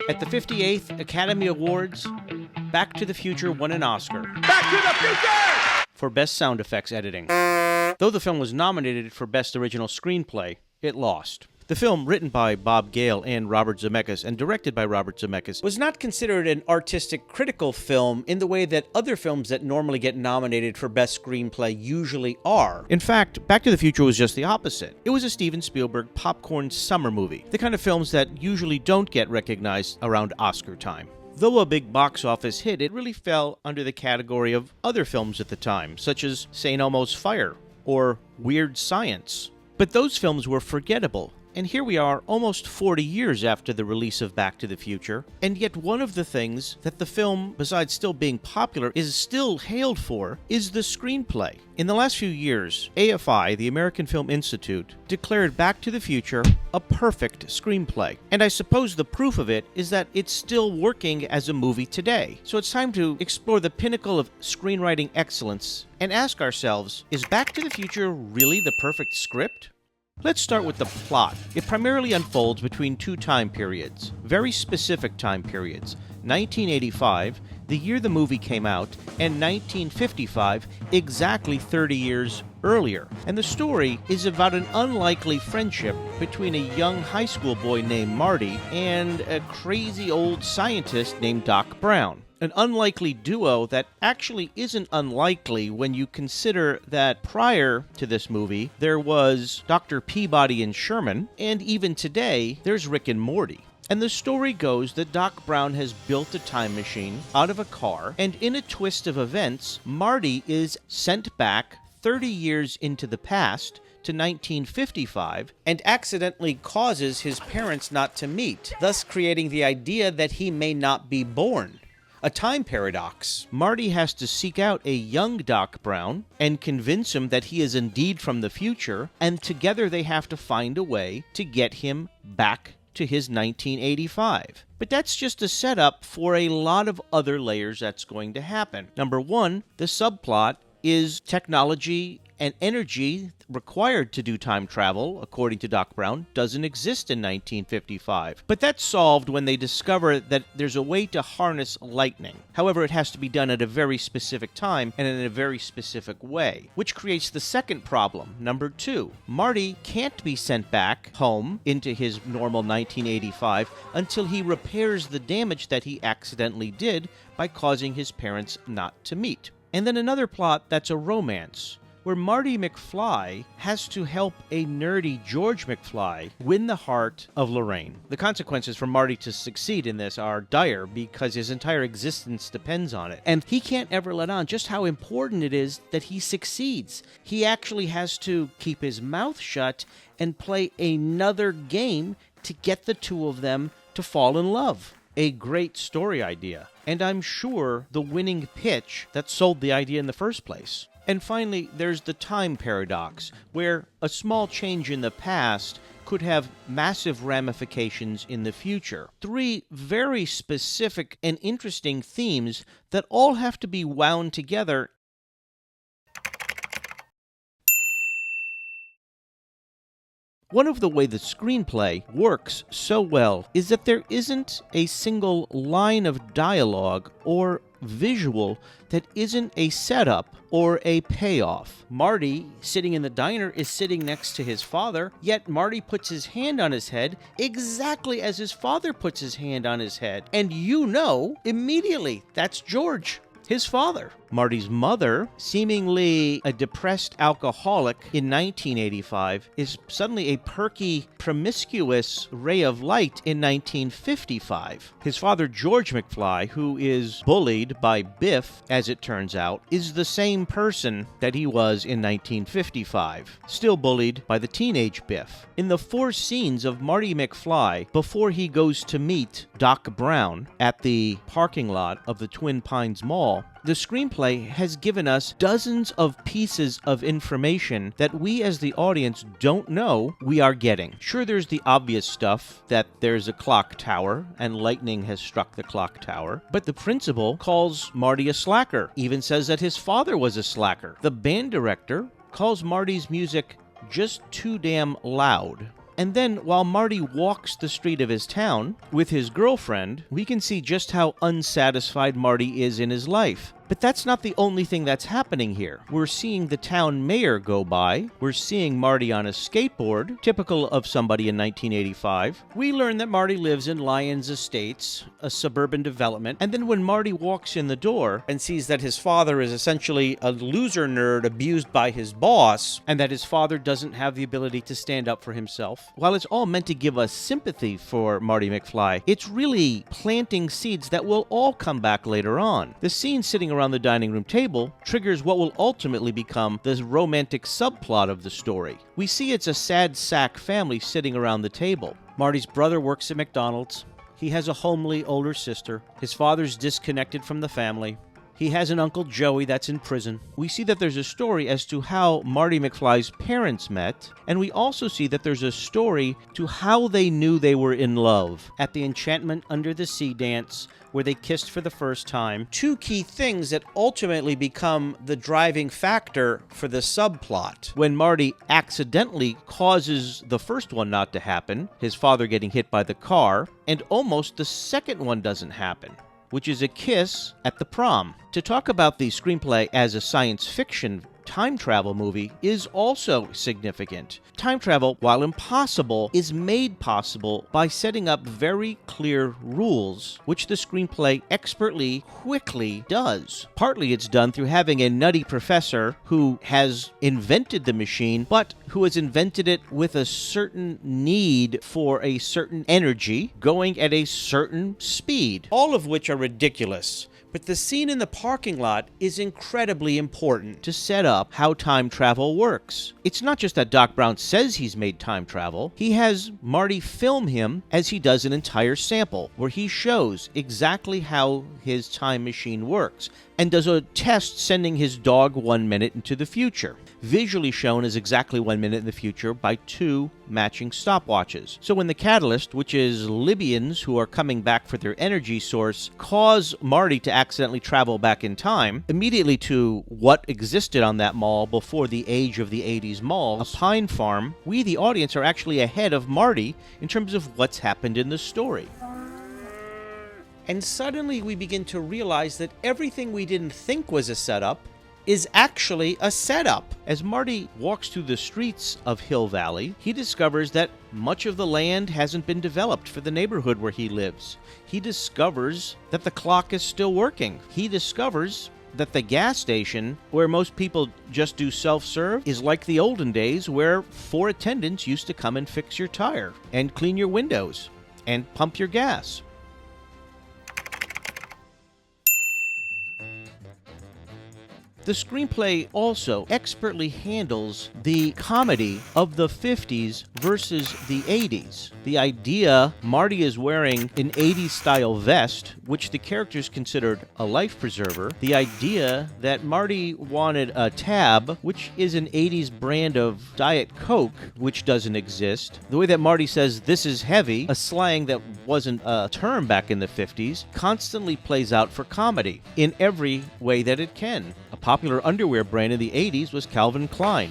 At the 58th Academy Awards, Back to the Future won an Oscar. Back to the future! For Best Sound Effects Editing. Though the film was nominated for Best Original Screenplay, it lost. The film, written by Bob Gale and Robert Zemeckis and directed by Robert Zemeckis, was not considered an artistic critical film in the way that other films that normally get nominated for Best Screenplay usually are. In fact, Back to the Future was just the opposite. It was a Steven Spielberg popcorn summer movie, the kind of films that usually don't get recognized around Oscar time. Though a big box office hit, it really fell under the category of other films at the time, such as St. Elmo's Fire or Weird Science. But those films were forgettable. And here we are, almost 40 years after the release of Back to the Future, and yet one of the things that the film, besides still being popular, is still hailed for is the screenplay. In the last few years, AFI, the American Film Institute, declared Back to the Future a perfect screenplay. And I suppose the proof of it is that it's still working as a movie today. So it's time to explore the pinnacle of screenwriting excellence and ask ourselves, is Back to the Future really the perfect script? Let's start with the plot. It primarily unfolds between two time periods, very specific time periods. 1985, the year the movie came out, and 1955, exactly 30 years earlier. And the story is about an unlikely friendship between a young high school boy named Marty and a crazy old scientist named Doc Brown. An unlikely duo that actually isn't unlikely when you consider that prior to this movie, there was Dr. Peabody and Sherman, and even today, there's Rick and Morty. And the story goes that Doc Brown has built a time machine out of a car, and in a twist of events, Marty is sent back 30 years into the past to 1955 and accidentally causes his parents not to meet, thus creating the idea that he may not be born. A time paradox. Marty has to seek out a young Doc Brown and convince him that he is indeed from the future, and together they have to find a way to get him back to his 1985. But that's just a setup for a lot of other layers that's going to happen. Number one, the subplot is technology and energy required to do time travel, according to Doc Brown, doesn't exist in 1955. But that's solved when they discover that there's a way to harness lightning. However, it has to be done at a very specific time and in a very specific way, which creates the second problem. Number two, Marty can't be sent back home into his normal 1985 until he repairs the damage that he accidentally did by causing his parents not to meet. And then another plot that's a romance, where Marty McFly has to help a nerdy George McFly win the heart of Lorraine. The consequences for Marty to succeed in this are dire because his entire existence depends on it. And he can't ever let on just how important it is that he succeeds. He actually has to keep his mouth shut and play another game to get the two of them to fall in love. A great story idea. And I'm sure the winning pitch that sold the idea in the first place. And finally, there's the time paradox, where a small change in the past could have massive ramifications in the future. Three very specific and interesting themes that all have to be wound together. One of the way the screenplay works so well is that there isn't a single line of dialogue or visual that isn't a setup or a payoff. Marty, sitting in the diner, is sitting next to his father, yet Marty puts his hand on his head exactly as his father puts his hand on his head. And you know immediately that's George, his father. Marty's mother, seemingly a depressed alcoholic in 1985, is suddenly a perky, promiscuous ray of light in 1955. His father, George McFly, who is bullied by Biff, as it turns out, is the same person that he was in 1955, still bullied by the teenage Biff. In the four scenes of Marty McFly before he goes to meet Doc Brown at the parking lot of the Twin Pines Mall, the screenplay has given us dozens of pieces of information that we as the audience don't know we are getting. Sure, there's the obvious stuff that there's a clock tower and lightning has struck the clock tower, but the principal calls Marty a slacker, even says that his father was a slacker. The band director calls Marty's music just too damn loud. And then, while Marty walks the street of his town with his girlfriend, we can see just how unsatisfied Marty is in his life. But that's not the only thing that's happening here. We're seeing the town mayor go by. We're seeing Marty on a skateboard, typical of somebody in 1985. We learn that Marty lives in Lyons Estates, a suburban development. And then when Marty walks in the door and sees that his father is essentially a loser nerd abused by his boss, and that his father doesn't have the ability to stand up for himself, while it's all meant to give us sympathy for Marty McFly, it's really planting seeds that will all come back later on. The scene sitting around the dining room table triggers what will ultimately become the romantic subplot of the story. We see it's a sad sack family sitting around the table. Marty's brother works at McDonald's. He has a homely older sister. His father's disconnected from the family. He has an Uncle Joey that's in prison. We see that there's a story as to how Marty McFly's parents met, and we also see that there's a story to how they knew they were in love at the Enchantment Under the Sea dance, where they kissed for the first time. Two key things that ultimately become the driving factor for the subplot. When Marty accidentally causes the first one not to happen, his father getting hit by the car, and almost the second one doesn't happen, which is a kiss at the prom. To talk about the screenplay as a science fiction time travel movie is also significant. Time travel, while impossible, is made possible by setting up very clear rules, which the screenplay expertly, quickly does. Partly it's done through having a nutty professor who has invented the machine, but who has invented it with a certain need for a certain energy going at a certain speed, all of which are ridiculous. But the scene in the parking lot is incredibly important to set up how time travel works. It's not just that Doc Brown says he's made time travel. He has Marty film him as he does an entire sample, where he shows exactly how his time machine works, and does a test sending his dog 1 minute into the future. Visually shown as exactly 1 minute in the future by two matching stopwatches. So when the catalyst, which is Libyans who are coming back for their energy source, cause Marty to accidentally travel back in time, immediately to what existed on that mall before the age of the 80s malls, a pine farm, we, the audience, are actually ahead of Marty in terms of what's happened in the story. And suddenly we begin to realize that everything we didn't think was a setup is actually a setup. As Marty walks through the streets of Hill Valley, he discovers that much of the land hasn't been developed for the neighborhood where he lives. He discovers that the clock is still working. He discovers that the gas station, where most people just do self-serve, is like the olden days where 4 attendants used to come and fix your tire and clean your windows and pump your gas. The screenplay also expertly handles the comedy of the 50s versus the 80s. The idea Marty is wearing an 80s style vest, which the characters considered a life preserver. The idea that Marty wanted a tab, which is an 80s brand of Diet Coke, which doesn't exist. The way that Marty says, "this is heavy," a slang that wasn't a term back in the 50s, constantly plays out for comedy in every way that it can. A popular underwear brand in the 80s was Calvin Klein.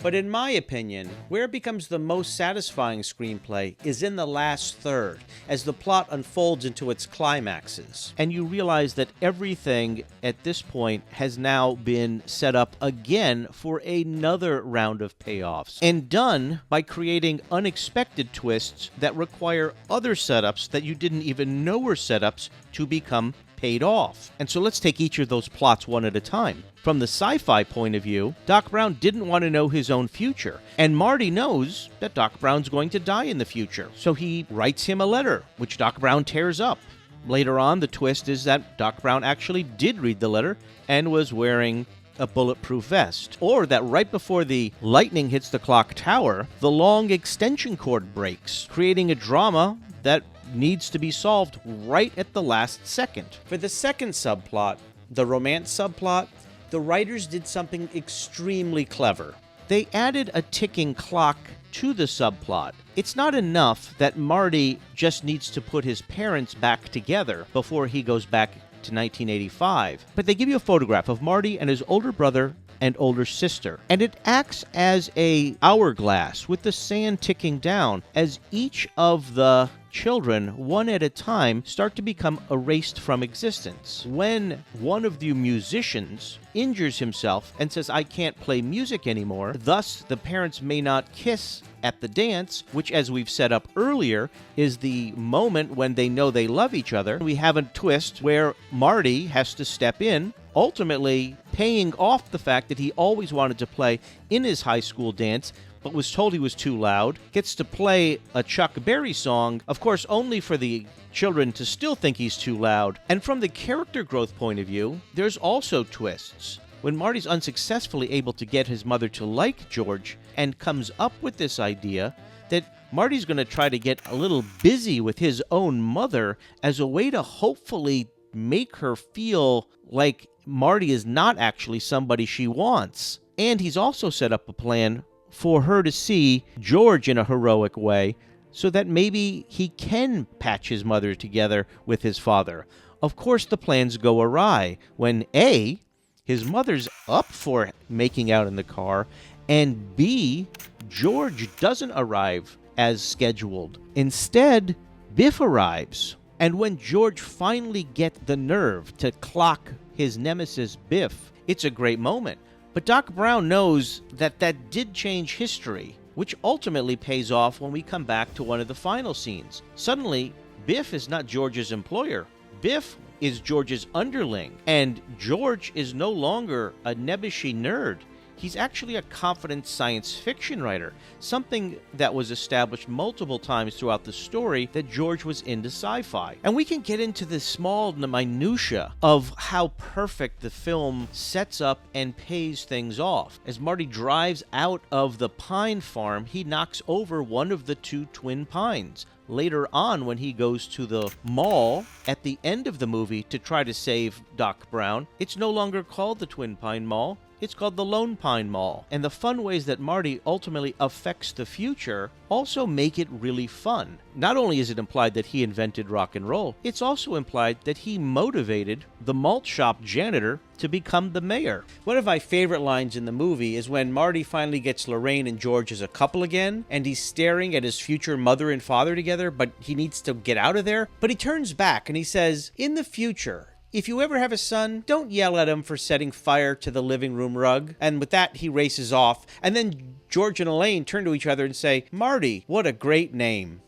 But in my opinion, where it becomes the most satisfying screenplay is in the last third, as the plot unfolds into its climaxes. And you realize that everything at this point has now been set up again for another round of payoffs, and done by creating unexpected twists that require other setups that you didn't even know were setups to become paid off. And so let's take each of those plots one at a time. From the sci-fi point of view, Doc Brown didn't want to know his own future, and Marty knows that Doc Brown's going to die in the future. So he writes him a letter, which Doc Brown tears up. Later on, the twist is that Doc Brown actually did read the letter and was wearing a bulletproof vest. Or that right before the lightning hits the clock tower, the long extension cord breaks, creating a drama that needs to be solved right at the last second. For the second subplot, the romance subplot, the writers did something extremely clever. They added a ticking clock to the subplot. It's not enough that Marty just needs to put his parents back together before he goes back to 1985, but they give you a photograph of Marty and his older brother and older sister. And it acts as a hourglass with the sand ticking down as each of the children, one at a time, start to become erased from existence. When one of the musicians injures himself and says, "I can't play music anymore," thus the parents may not kiss at the dance, which, as we've set up earlier, is the moment when they know they love each other. We have a twist where Marty has to step in, ultimately paying off the fact that he always wanted to play in his high school dance, but was told he was too loud, gets to play a Chuck Berry song, of course only for the children to still think he's too loud. And from the character growth point of view, there's also twists. When Marty's unsuccessfully able to get his mother to like George and comes up with this idea that Marty's going to try to get a little busy with his own mother as a way to hopefully make her feel like Marty is not actually somebody she wants. And he's also set up a plan for her to see George in a heroic way so that maybe he can patch his mother together with his father. Of course, the plans go awry when A, his mother's up for making out in the car, and B, George doesn't arrive as scheduled. Instead, Biff arrives. And when George finally gets the nerve to clock his nemesis Biff, it's a great moment. But Doc Brown knows that that did change history, which ultimately pays off when we come back to one of the final scenes. Suddenly, Biff is not George's employer. Biff is George's underling, and George is no longer a nebbishy nerd. He's actually a confident science fiction writer, something that was established multiple times throughout the story that George was into sci-fi. And we can get into the small minutia of how perfect the film sets up and pays things off. As Marty drives out of the pine farm, he knocks over one of the two twin pines. Later on, when he goes to the mall at the end of the movie to try to save Doc Brown, it's no longer called the Twin Pine Mall. It's called the Lone Pine Mall. And the fun ways that Marty ultimately affects the future also make it really fun. Not only is it implied that he invented rock and roll, it's also implied that he motivated the malt shop janitor to become the mayor. One of my favorite lines in the movie is when Marty finally gets Lorraine and George as a couple again, and he's staring at his future mother and father together, but he needs to get out of there. But he turns back and he says, "In the future, if you ever have a son, don't yell at him for setting fire to the living room rug." And with that, he races off. And then George and Elaine turn to each other and say, "Marty, what a great name."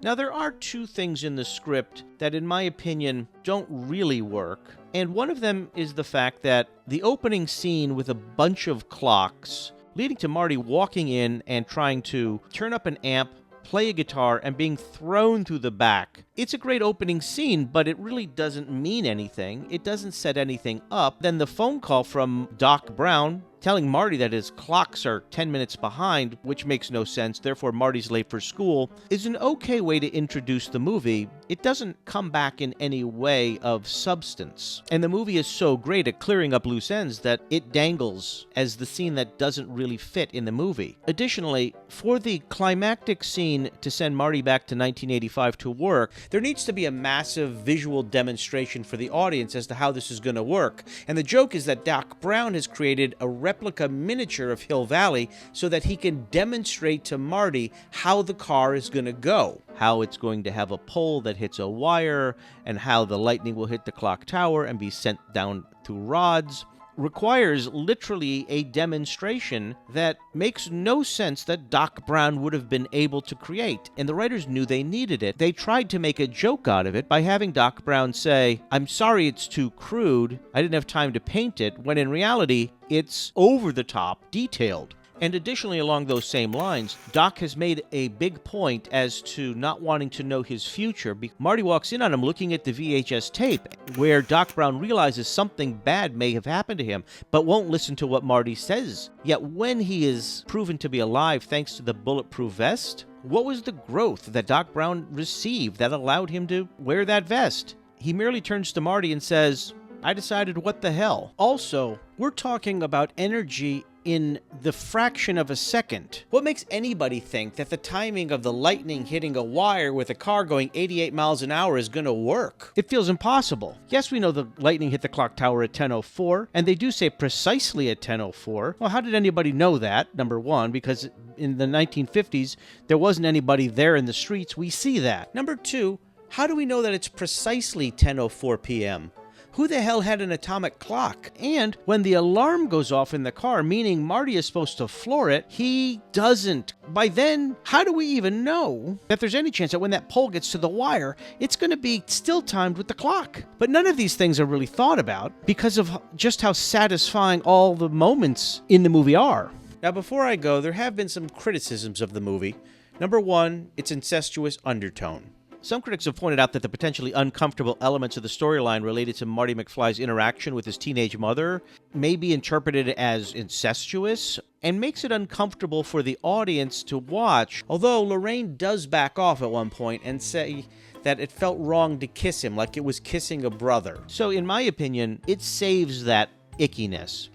Now, there are two things in the script that, in my opinion, don't really work. And one of them is the fact that the opening scene with a bunch of clocks leading to Marty walking in and trying to turn up an amp, play a guitar, and being thrown through the back. It's a great opening scene, but it really doesn't mean anything. It doesn't set anything up. Then the phone call from Doc Brown telling Marty that his clocks are 10 minutes behind, which makes no sense, therefore Marty's late for school, is an okay way to introduce the movie. It doesn't come back in any way of substance. And the movie is so great at clearing up loose ends that it dangles as the scene that doesn't really fit in the movie. Additionally, for the climactic scene to send Marty back to 1985 to work, there needs to be a massive visual demonstration for the audience as to how this is going to work. And the joke is that Doc Brown has created a replica miniature of Hill Valley so that he can demonstrate to Marty how the car is going to go, how it's going to have a pole that hits a wire, and how the lightning will hit the clock tower and be sent down through rods. Requires literally a demonstration that makes no sense that Doc Brown would have been able to create, and the writers knew they needed it. They tried to make a joke out of it by having Doc Brown say, "I'm sorry it's too crude, I didn't have time to paint it," when in reality, it's over-the-top detailed. And additionally, along those same lines, Doc has made a big point as to not wanting to know his future. Marty walks in on him looking at the VHS tape, where Doc Brown realizes something bad may have happened to him, but won't listen to what Marty says. Yet when he is proven to be alive thanks to the bulletproof vest, what was the growth that Doc Brown received that allowed him to wear that vest? He merely turns to Marty and says, "I decided what the hell." Also, we're talking about energy in the fraction of a second. What makes anybody think that the timing of the lightning hitting a wire with a car going 88 miles an hour is going to work? It feels impossible. Yes, we know the lightning hit the clock tower at 10:04, and they do say precisely at 10:04. Well, how did anybody know that? Number one, because in the 1950s, there wasn't anybody there in the streets. We see that. Number two, how do we know that it's precisely 10:04 p.m.? Who the hell had an atomic clock? And when the alarm goes off in the car, meaning Marty is supposed to floor it, he doesn't. By then, how do we even know that there's any chance that when that pole gets to the wire, it's going to be still timed with the clock? But none of these things are really thought about because of just how satisfying all the moments in the movie are. Now, before I go, there have been some criticisms of the movie. Number one, its incestuous undertone. Some critics have pointed out that the potentially uncomfortable elements of the storyline related to Marty McFly's interaction with his teenage mother may be interpreted as incestuous and makes it uncomfortable for the audience to watch, although Lorraine does back off at one point and say that it felt wrong to kiss him, like it was kissing a brother. So in my opinion, it saves that ickiness.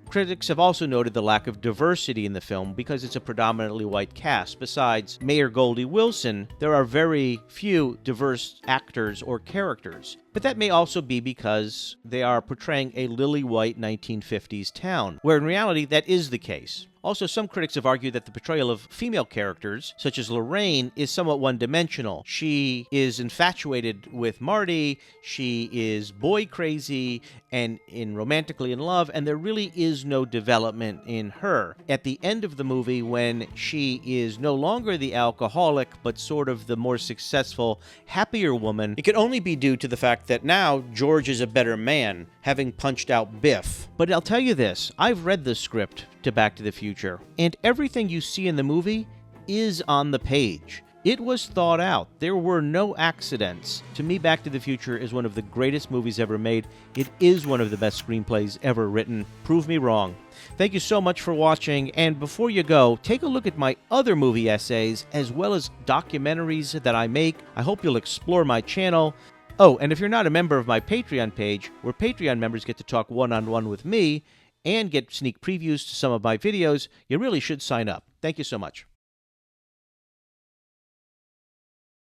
Critics have also noted the lack of diversity in the film because it's a predominantly white cast. Besides Mayor Goldie Wilson, there are very few diverse actors or characters. But that may also be because they are portraying a lily-white 1950s town, where in reality that is the case. Also, some critics have argued that the portrayal of female characters, such as Lorraine, is somewhat one-dimensional. She is infatuated with Marty, she is boy-crazy, and romantically in love, and there really is no development in her. At the end of the movie, when she is no longer the alcoholic, but sort of the more successful, happier woman, it could only be due to the fact that now George is a better man, having punched out Biff. But I'll tell you this, I've read the script to Back to the Future, and everything you see in the movie is on the page. It was thought out. There were no accidents. To me, Back to the Future is one of the greatest movies ever made. It is one of the best screenplays ever written. Prove me wrong. Thank you so much for watching, and before you go, take a look at my other movie essays as well as documentaries that I make. I hope you'll explore my channel. Oh, and if you're not a member of my Patreon page, where Patreon members get to talk one-on-one with me and get sneak previews to some of my videos, you really should sign up. Thank you so much.